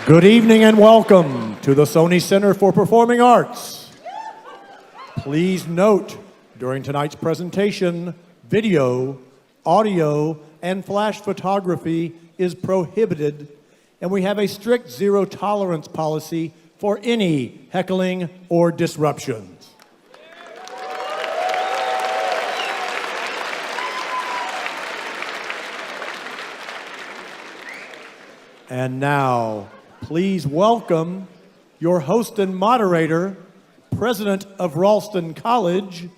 Good evening and welcome to the Sony Center for Performing Arts. Please note, during tonight's presentation, video, audio, and flash photography is prohibited, and we have a strict zero tolerance policy for any heckling or disruptions. And now, please welcome your host and moderator, President of Ralston College,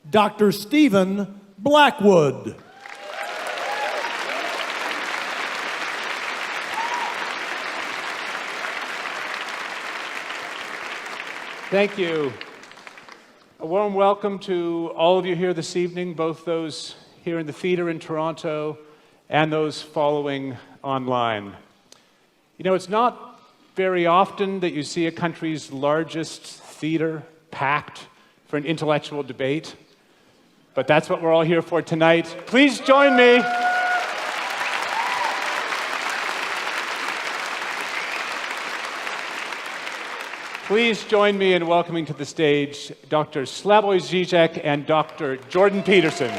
Dr. Stephen Blackwood. Thank you. A warm welcome to all of you here this evening, both those here in the theater in Toronto and those following online. You know, it's not very often that you see a country's largest theater packed for an intellectual debate, but that's what we're all here for tonight. Please join me. Please join me in welcoming to the stage Dr. Slavoj Zizek and Dr. Jordan Peterson.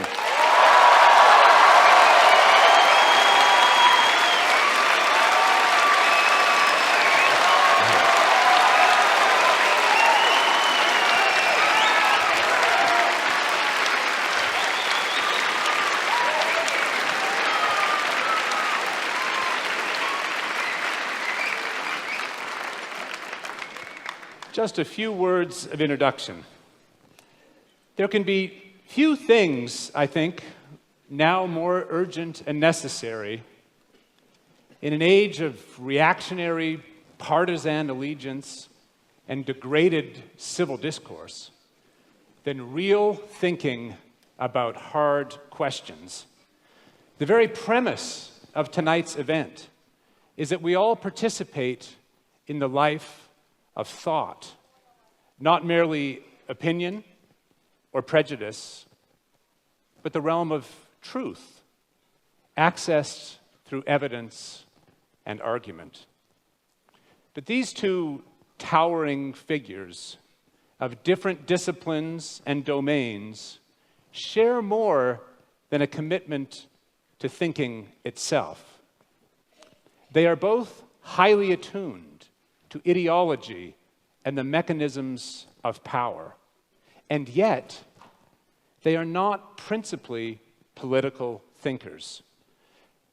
Just a few words of introduction. There can be few things, I think, now more urgent and necessary in an age of reactionary partisan allegiance and degraded civil discourse than real thinking about hard questions. The very premise of tonight's event is that we all participate in the life of thought, not merely opinion or prejudice, but the realm of truth, accessed through evidence and argument. But these two towering figures of different disciplines and domains share more than a commitment to thinking itself. They are both highly attuned to ideology and the mechanisms of power. And yet, they are not principally political thinkers.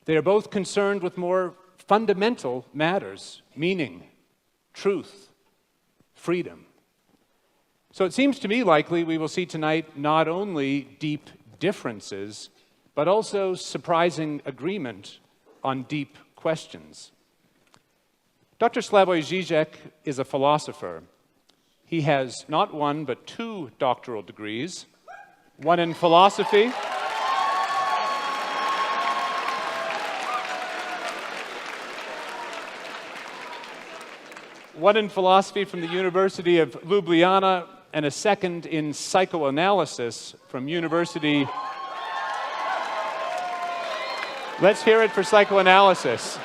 They are both concerned with more fundamental matters: meaning, truth, freedom. So it seems to me likely we will see tonight not only deep differences, but also surprising agreement on deep questions. Dr. Slavoj Zizek is a philosopher. He has not one, but two doctoral degrees, one in philosophy, from the University of Ljubljana, and a second in psychoanalysis from University... Let's hear it for psychoanalysis.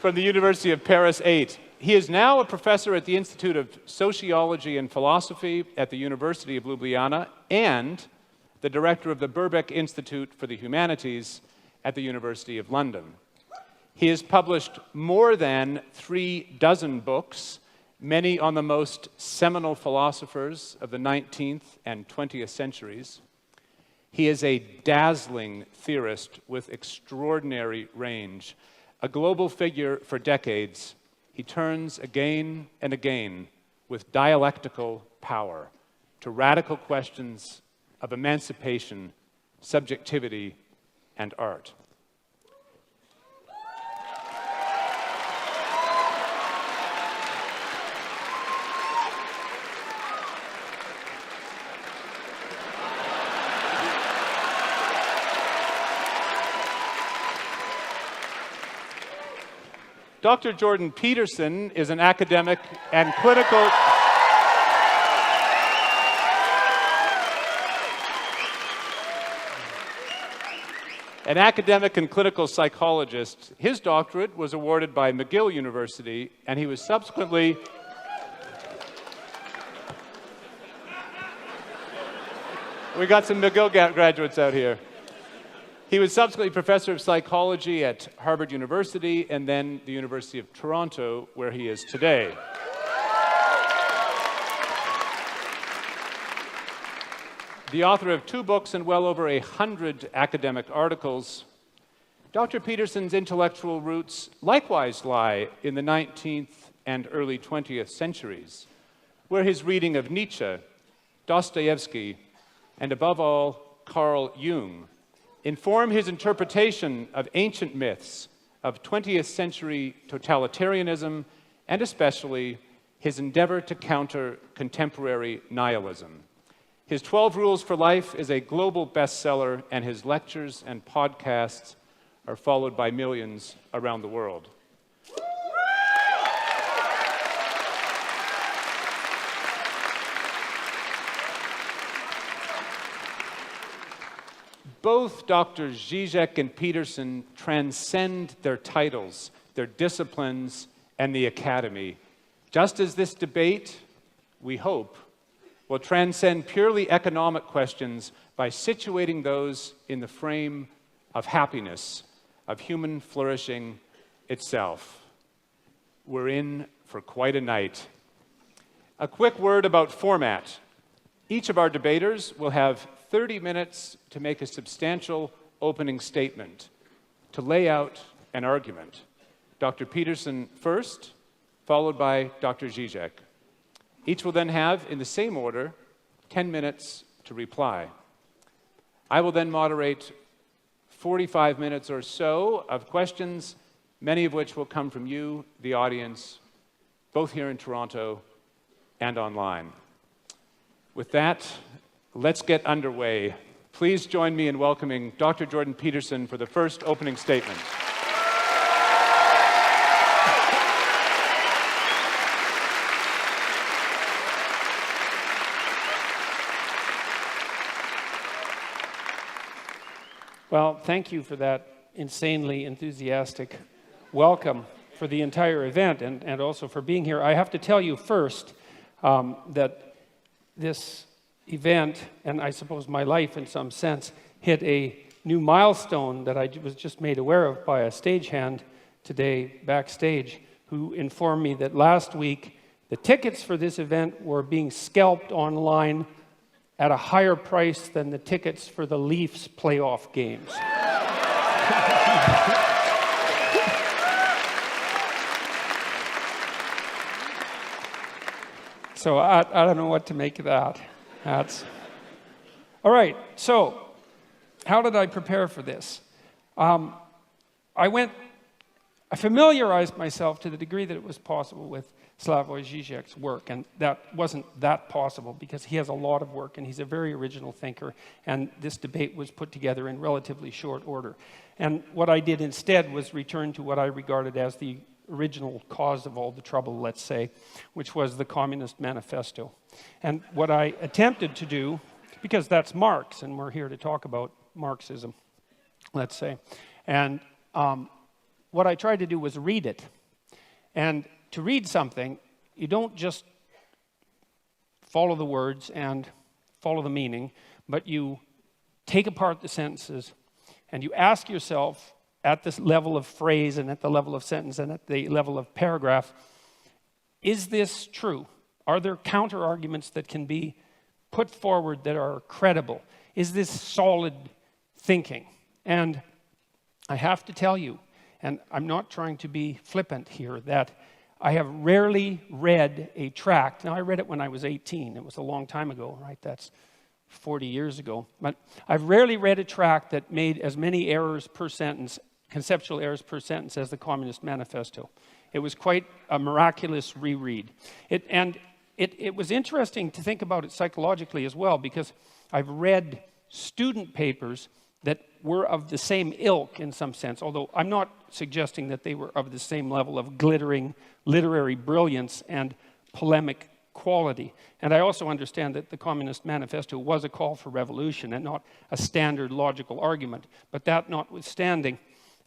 From the University of Paris 8. He is now a professor at the Institute of Sociology and Philosophy at the University of Ljubljana and the director of the Birkbeck Institute for the Humanities at the University of London. He has published more than 36 books, many on the most seminal philosophers of the 19th and 20th centuries. He is a dazzling theorist with extraordinary range. A global figure for decades, he turns again and again with dialectical power to radical questions of emancipation, subjectivity, and art. Dr. Jordan Peterson is an academic and clinical... An academic and clinical psychologist, his doctorate was awarded by McGill University, and he was subsequently we got some McGill graduates out here. He was subsequently professor of psychology at Harvard University and then the University of Toronto, where he is today. The author of 2 books and well over 100 academic articles, Dr. Peterson's intellectual roots likewise lie in the 19th and early 20th centuries, where his reading of Nietzsche, Dostoevsky, and above all, Carl Jung, inform his interpretation of ancient myths, of 20th century totalitarianism, and especially his endeavor to counter contemporary nihilism. His 12 Rules for Life is a global bestseller, and his lectures and podcasts are followed by millions around the world. Both Dr. Zizek and Peterson transcend their titles, their disciplines, and the academy, just as this debate, we hope, will transcend purely economic questions by situating those in the frame of happiness, of human flourishing itself. We're in for quite a night. A quick word about format. Each of our debaters will have 30 minutes to make a substantial opening statement, to lay out an argument. Dr. Peterson first, followed by Dr. Zizek. Each will then have, in the same order, 10 minutes to reply. I will then moderate 45 minutes or so of questions, many of which will come from you, the audience, both here in Toronto and online. With that, let's get underway. Please join me in welcoming Dr. Jordan Peterson for the first opening statement. Well, thank you for that insanely enthusiastic welcome for the entire event and also for being here. I have to tell you first that this event, and I suppose my life in some sense, hit a new milestone that I was just made aware of by a stagehand today backstage, who informed me that last week the tickets for this event were being scalped online at a higher price than the tickets for the Leafs playoff games. So I don't know what to make of that. All right, so how did I prepare for this? I familiarized myself to the degree that it was possible with Slavoj Zizek's work, and that wasn't that possible because he has a lot of work and he's a very original thinker, and this debate was put together in relatively short order. And what I did instead was return to what I regarded as the original cause of all the trouble, let's say, which was the Communist Manifesto. And what I attempted to do, because that's Marx, and we're here to talk about Marxism, let's say, and what I tried to do was read it. And to read something, you don't just follow the words and follow the meaning, but you take apart the sentences and you ask yourself at this level of phrase and at the level of sentence and at the level of paragraph, is this true? Are there counter-arguments that can be put forward that are credible? Is this solid thinking? And I have to tell you, and I'm not trying to be flippant here, that I have rarely read a tract. Now, I read it when I was 18. It was a long time ago, right? That's 40 years ago. But I've rarely read a tract that made as many errors per sentence, conceptual errors per sentence, as the Communist Manifesto. It was quite a miraculous reread. It was interesting to think about it psychologically as well, because I've read student papers that were of the same ilk in some sense, although I'm not suggesting that they were of the same level of glittering literary brilliance and polemic equality. And I also understand that the Communist Manifesto was a call for revolution and not a standard logical argument. But that notwithstanding,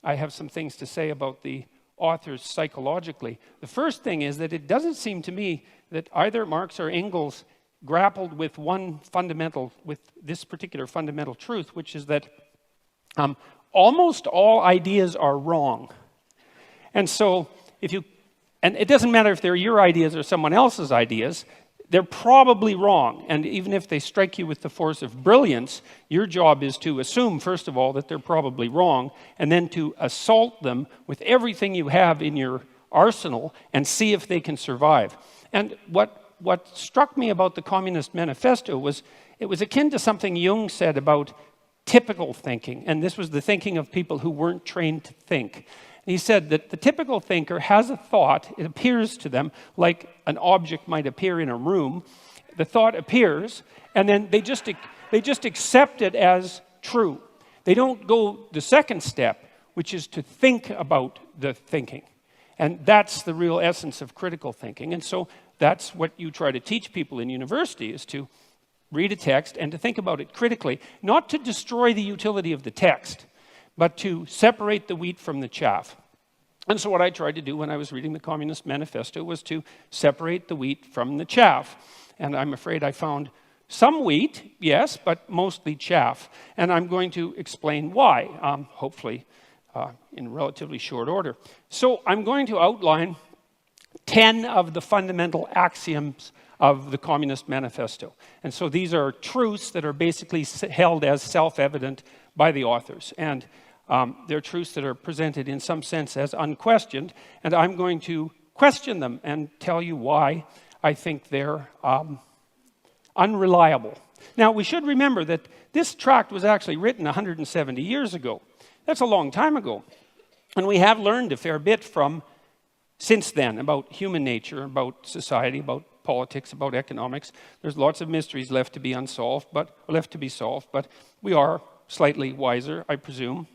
I have some things to say about the authors psychologically. The first thing is that it doesn't seem to me that either Marx or Engels grappled with this particular fundamental truth, which is that almost all ideas are wrong. And so and it doesn't matter if they're your ideas or someone else's ideas, they're probably wrong. And even if they strike you with the force of brilliance, your job is to assume, first of all, that they're probably wrong, and then to assault them with everything you have in your arsenal and see if they can survive. And what struck me about the Communist Manifesto was it was akin to something Jung said about typical thinking. And this was the thinking of people who weren't trained to think. He said that the typical thinker has a thought, it appears to them like an object might appear in a room. The thought appears, and then they just accept it as true. They don't go the second step, which is to think about the thinking. And that's the real essence of critical thinking. And so that's what you try to teach people in university, is to read a text and to think about it critically, not to destroy the utility of the text, but to separate the wheat from the chaff. And so what I tried to do when I was reading the Communist Manifesto was to separate the wheat from the chaff. And I'm afraid I found some wheat, yes, but mostly chaff. And I'm going to explain why, hopefully in relatively short order. So I'm going to outline 10 of the fundamental axioms of the Communist Manifesto. And so these are truths that are basically held as self-evident by the authors. And they're truths that are presented in some sense as unquestioned. And I'm going to question them and tell you why I think they're unreliable. Now, we should remember that this tract was actually written 170 years ago. That's a long time ago. And we have learned a fair bit from since then about human nature, about society, about politics, about economics. There's lots of mysteries left to be solved, but we are slightly wiser, I presume,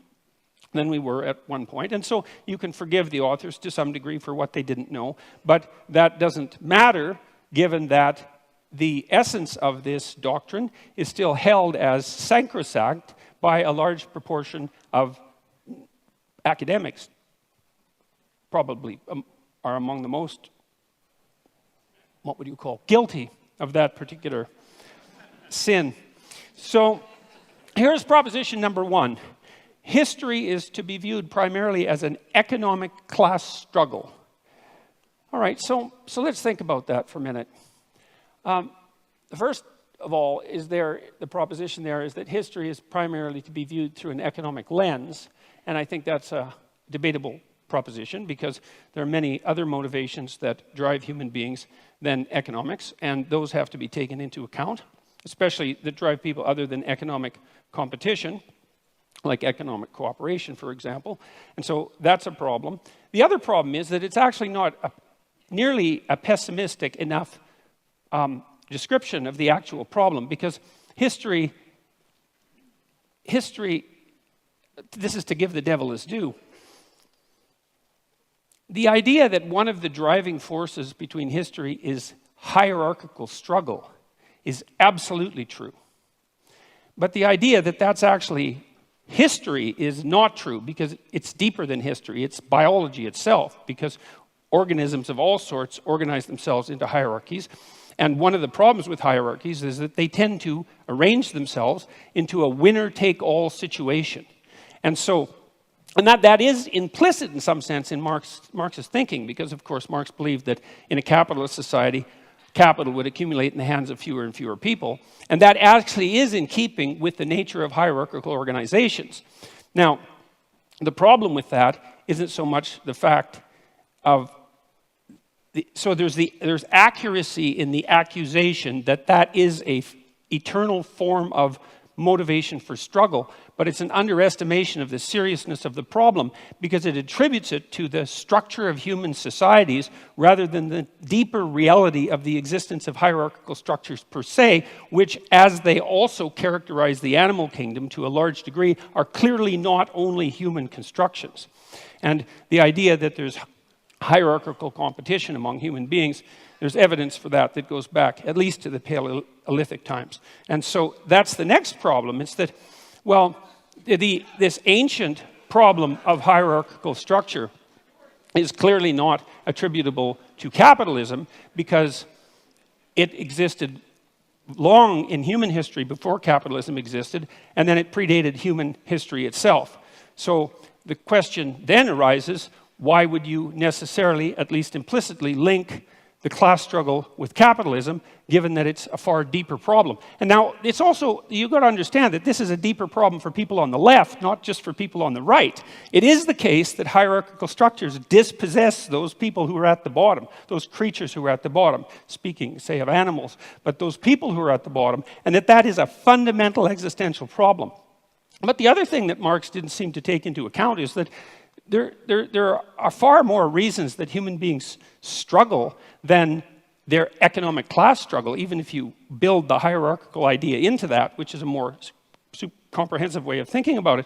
than we were at one point. And so you can forgive the authors to some degree for what they didn't know, but that doesn't matter given that the essence of this doctrine is still held as sacrosanct by a large proportion of academics. Probably are among the most, what would you call, guilty of that particular sin. So here's proposition number 1. History is to be viewed primarily as an economic class struggle. All right, so let's think about that for a minute. First of all, the proposition there is that history is primarily to be viewed through an economic lens, and I think that's a debatable proposition because there are many other motivations that drive human beings than economics, and those have to be taken into account, especially that drive people other than economic competition, like economic cooperation, for example. And so that's a problem. The other problem is that it's actually not nearly a pessimistic enough description of the actual problem, because history, this is to give the devil his due. The idea that one of the driving forces between history is hierarchical struggle is absolutely true. But the idea that that's actually history is not true, because it's deeper than history. It's biology itself, because organisms of all sorts organize themselves into hierarchies. And one of the problems with hierarchies is that they tend to arrange themselves into a winner-take-all situation. And that is implicit in some sense in Marx's thinking, because of course Marx believed that in a capitalist society, capital would accumulate in the hands of fewer and fewer people. And that actually is in keeping with the nature of hierarchical organizations. Now, the problem with that isn't so much the fact of there's accuracy in the accusation that is a eternal form of motivation for struggle, but it's an underestimation of the seriousness of the problem because it attributes it to the structure of human societies rather than the deeper reality of the existence of hierarchical structures per se, which, as they also characterize the animal kingdom to a large degree, are clearly not only human constructions. And the idea that there's hierarchical competition among human beings There's evidence for that that goes back at least to the Paleolithic times. And so that's the next problem. It's that, well, this ancient problem of hierarchical structure is clearly not attributable to capitalism because it existed long in human history before capitalism existed, and then it predated human history itself. So the question then arises, why would you necessarily, at least implicitly, link the class struggle with capitalism, given that it's a far deeper problem? And now, it's also, you've got to understand that this is a deeper problem for people on the left, not just for people on the right. It is the case that hierarchical structures dispossess those people who are at the bottom, those creatures who are at the bottom, speaking, say, of animals, but those people who are at the bottom, and that is a fundamental existential problem. But the other thing that Marx didn't seem to take into account is that there are far more reasons that human beings struggle than their economic class struggle, even if you build the hierarchical idea into that, which is a more comprehensive way of thinking about it.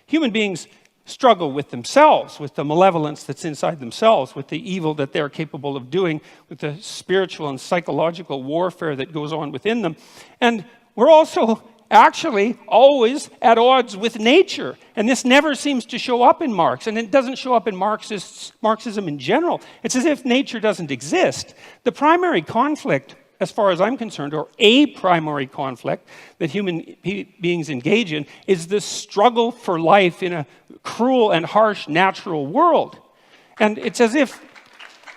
Human beings struggle with themselves, with the malevolence that's inside themselves, with the evil that they're capable of doing, with the spiritual and psychological warfare that goes on within them. And we're also actually always at odds with nature. And this never seems to show up in Marx. And it doesn't show up in Marxism in general. It's as if nature doesn't exist. The primary conflict, as far as I'm concerned, or a primary conflict that human beings engage in, is the struggle for life in a cruel and harsh natural world. And it's as if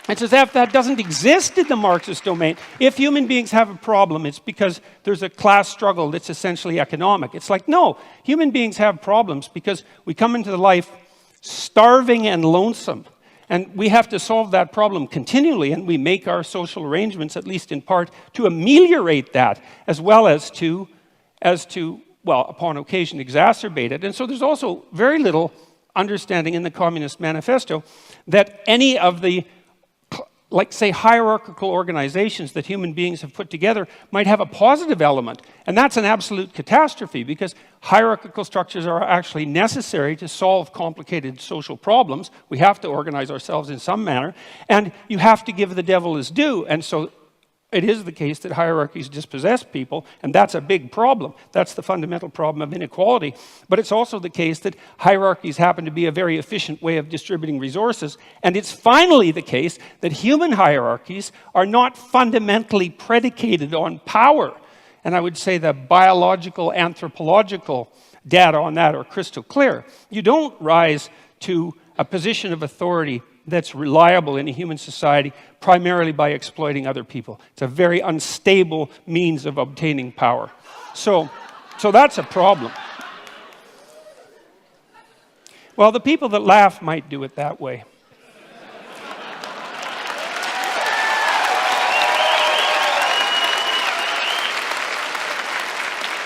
that doesn't exist in the Marxist domain. If human beings have a problem, it's because there's a class struggle that's essentially economic. It's like, no, human beings have problems because we come into life starving and lonesome. And we have to solve that problem continually, and we make our social arrangements, at least in part, to ameliorate that, as well as to, well, upon occasion, exacerbate it. And so there's also very little understanding in the Communist Manifesto that any of the, like, say, hierarchical organizations that human beings have put together might have a positive element. And that's an absolute catastrophe, because hierarchical structures are actually necessary to solve complicated social problems. We have to organize ourselves in some manner, and you have to give the devil his due. And so it is the case that hierarchies dispossess people, and that's a big problem. That's the fundamental problem of inequality. But it's also the case that hierarchies happen to be a very efficient way of distributing resources. And it's finally the case that human hierarchies are not fundamentally predicated on power. And I would say the biological, anthropological data on that are crystal clear. You don't rise to a position of authority that's reliable in a human society primarily by exploiting other people. It's a very unstable means of obtaining power. So that's a problem. Well, the people that laugh might do it that way.